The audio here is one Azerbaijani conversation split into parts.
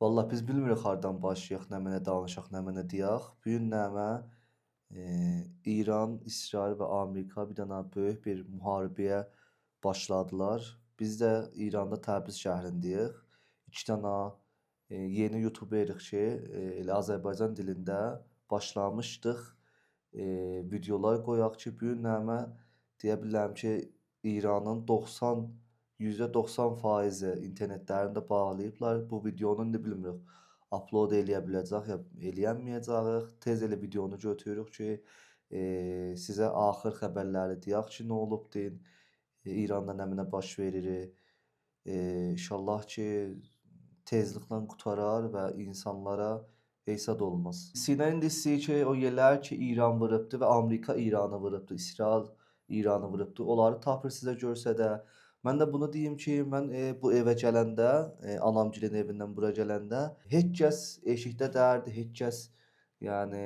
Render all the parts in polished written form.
Vallahi biz bilmirik hardan başlayaq, nə mənə danışaq, nə mənə deyək. Bu gün nəmə İran, İsrail və Amerika bir dənə böyük bir müharibəyə başladılar. Biz də İranda Təbriz şəhərindəyik. 2 dənə yeni YouTuberiq ki, elə Azərbaycan dilində başlamışdıq. Videolar qoyaq ki, bu gün nəmə deyə bilərəm ki, İranın %90% internetlərini də bağlayıblar. Bu videonu indi bilmirik, upload eləyə biləcək ya eləyəməyəcəyik. Tez elə videonu götürürük ki, sizə axır xəbərləri deyək ki, nə olub deyin. İranda nə mənə baş verir. İnşallah ki, tezliklə qurtarar və insanlara hesad olmaz. Sinə indi istəyir ki, o yerlər ki, İran vurubdu və Amerika İranı vurubdu, İsrail İranı vurubdu, onları tapır sizə göstərdə. Mən də bunu deyim ki, mən bu evə gələndə, anamgilin evindən bura gələndə heç kəs eşikdə dərdi, heç kəs yəni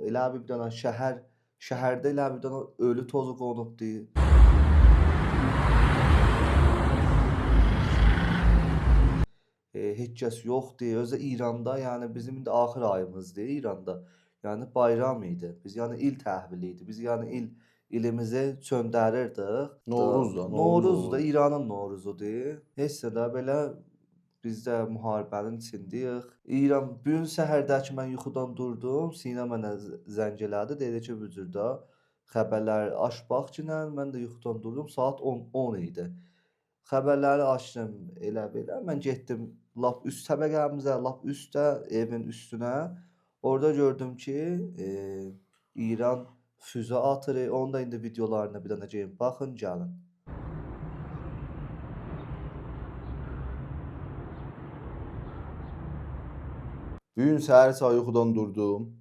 elə bir dənə şəhərdə elə bir dənə ölü tozu qonubdu. Heç kəs yoxdur. Özü İranda, yəni bizim indi axır ayımızdır İranda. Yəni bayram idi. Biz yəni il təhvili idi. Biz yəni ilimizi çöndərirdik. Novruz da, Novruz Novruz da olur. İranın Novruzudur. Heç də belə biz də müharibənin içindəyik. İran bu gün səhərdəki mən yuxudan durdum. Sinə mənə zəng elədi. Dedi ki, bu cür də xəbərləri aç bax ki, mən də yuxudan durdum. Saat 10 idi. Xəbərləri açdım, elə belə. Mən getdim lap üst təbəqəmizə, lap üstə, evin üstünə. Orada gördüm ki, İran füzə atır. Onun da indi videolarına bir dənə gəlin baxın, gəlin. Bir gün səhər çay yuxudan durdum.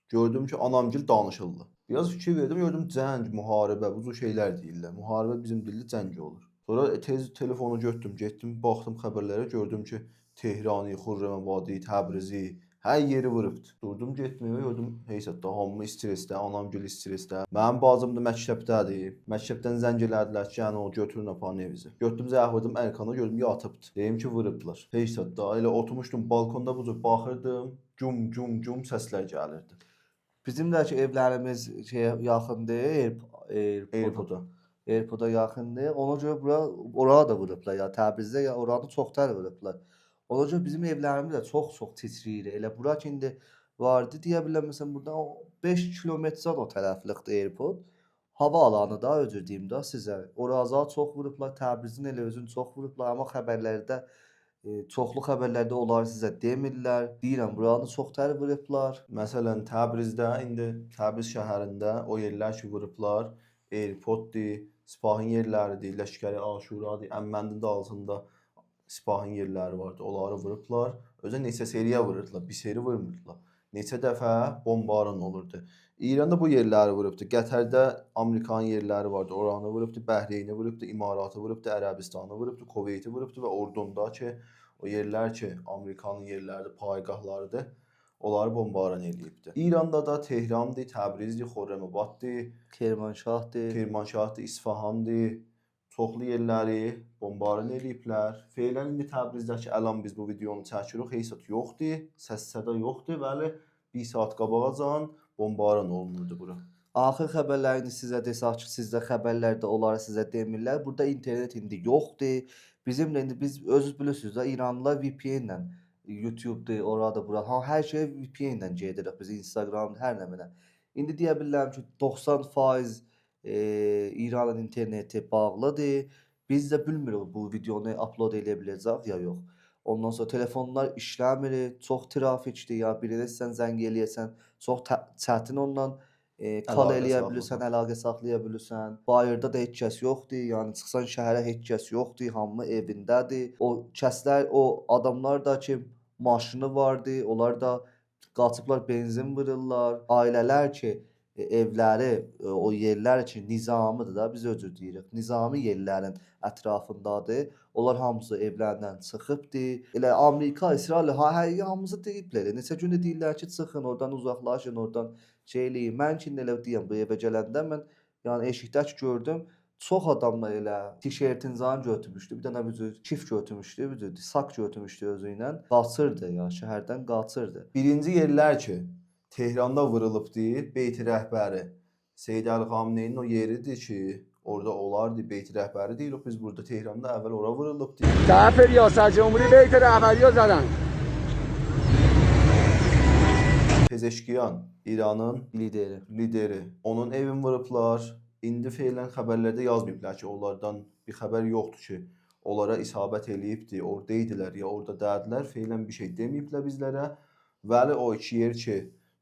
Gördüm ki, anamgil danışırlar. Biraz fikir verdim, gördüm cəng, müharibə, bu cür şeylər deyirlər. Müharibə bizim dildə cəng olur. Sonra tez telefonu götürdüm, getdim, baxdım xəbərlərə, gördüm ki, Tehrani, Xürrəmabadi, Təbrizi, hər yeri vurubdu. Durdum getməyə, gördüm heysətdə hamı stressdə, anamgil stressdə. Mənim bacım da məktəbdədir. Məktəbdən zəng elədilər ki, yəni o götürün aparın evizə. Götürdüm zəng vurdum əlkana, gördüm yatıbdı. Deyim ki, vurubdular. Heysətdə elə oturmuşdum balkonda bu cür baxırdım, gum gum gum səslər gəlirdi. Bizim də ki, evlərimiz şeyə yaxındır, AirPod-a. Airpoda yaxındır. Ona görə ora da vurublar ya Təbrizdə ya oranı çoxdan vurublar. Ona görə bizim evlərimiz də çox titrəyir. Elə bura ki indi vardı deyə bilərəm məsələn burdan 5 kilometrdən o tərəflikdir Airpod. Hava alanı da özür deyim də sizə. Oraza çox vurublar, Təbrizin elə özünü çox vurublar, amma xəbərlərdə çoxlu xəbərlərdə onları sizə demirlər. Deyirəm buranı çoxtər vurublar. Məsələn, Təbrizdə indi Təbriz şəhərində o yerlər ki vurublar, AirPod-dir, Sipahin yerləridir, Ləşkəri Aşuradır, Əmməndin də altında Sipahin yerləri vardı, onları vurublar. Özə neçə seriya vururdular, bir seri vurmurdular. Neçə dəfə bombaran olurdu. İranda bu yerləri vurubdu. Qətərdə Amerikanın yerləri vardı, oranı vurubdu, Bəhreyni vurubdu, İmaratı vurubdu, Ərəbistanı vurubdu, Kuveyti vurubdu və Ordunda ki, o yerlər ki, Amerikanın yerləridir, payqahlarıdır. Onları bombaran eləyibdi. İranda da Tehrandır, Təbrizdir, Xürrəmabaddır, Kirmanşahdır, İsfahandır. Çoxlu yerləri bombaran eləyiblər. Feylən indi Təbrizdəki əlan biz bu videonu çəkirik, heysat yoxdur, səs-səda yoxdur, bəli 1 saat qabağa bombaran olunurdu bura. Axır xəbərlərini sizə desək ki, sizdə xəbərlərdə onları sizə demirlər. Burada internet indi yoxdur. Bizim də indi biz özünüz bilirsiniz də İranlılar VPN-lə YouTube-dur, oradır, bura. Hər şey VPN-lə gedirik biz Instagram, hər nəminə. İndi deyə bilərəm ki, 90% İranın interneti bağlıdır. Biz də bilmirik bu videonu upload eləyə biləcək ya yox. Ondan sonra telefonlar işləmir, çox trafikdir, ya birinə sən zəng eləyəsən, çox çətin ondan kal Əlaqə eləyə saxlamaq. bilirsən, əlaqə saxlaya bilirsən. Bayırda da heç kəs yoxdur, yəni çıxsan şəhərə heç kəs yoxdur, hamı evindədir. O kəslər, o adamlar da ki, maşını vardı, onlar da qaçıblar benzin vururlar. Ailələr ki, evləri, o yerlər ki, nizamidir da, biz özür deyirik. Nizami yerlərin ətrafındadır. Onlar hamısı evlərindən çıxıbdır. Elə Amerika, İsrail, hamısı deyiblər. Neçə gündür deyirlər ki, çıxın, oradan uzaqlaşın, oradan şey eləyin. Mən ki, elə deyirəm, bu evə gələndə mən yəni eşikdəki gördüm, Çox adamlar elə tişertin zan götürmüşdü. Bir dənə büzü kif götürmüşdü, büzü sak götürmüşdü özü ilə. Qaçırdı ya, şəhərdən qaçırdı. Birinci yerlər ki, Tehranda vurulubdu, Beyti rəhbəri. Seyid Əli Xameneinin o yeridir ki, orada olardı, Beyti rəhbəri deyirik biz burada Tehranda əvvəl ora vurulubdu. طرف ریاست جمهوری بیت رهبری رو زدن. Pezeşkiyan, İranın Lideri. lideri. Onun evini vurublar. İndi feylən xəbərlərdə yazmayıblar ki, onlardan bir xəbər yoxdur ki, onlara isabət eləyibdi, orada idilər ya orada dədilər. Feylən bir şey deməyiblər bizlərə. Vəli o iki yer ki,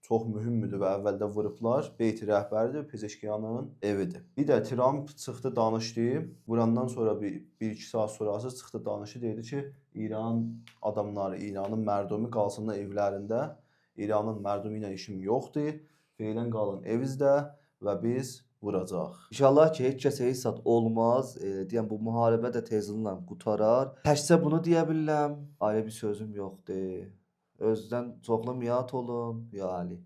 çox mühümdür və əvvəldə vurublar. Beyti rəhbəridir, Pezeşkiyanın evidir. Bir də Trump çıxdı danışdı. Vurandan sonra bir iki saat sonrası çıxdı danışdı. Dedi ki, İran adamları, İranın mərdumi qalsınlar evlərində. İranın mərdumi ilə işim yoxdur. Feylən qalın evinizdə və biz vuracaq. İnşallah ki, heç kəsə heç zat olmaz. Deyəm bu müharibə də tezliklə qurtarar. Təkcə bunu deyə bilirəm. Ayrı bir sözüm yoxdur. Özdən çoxlu minnət olun, ya Ali.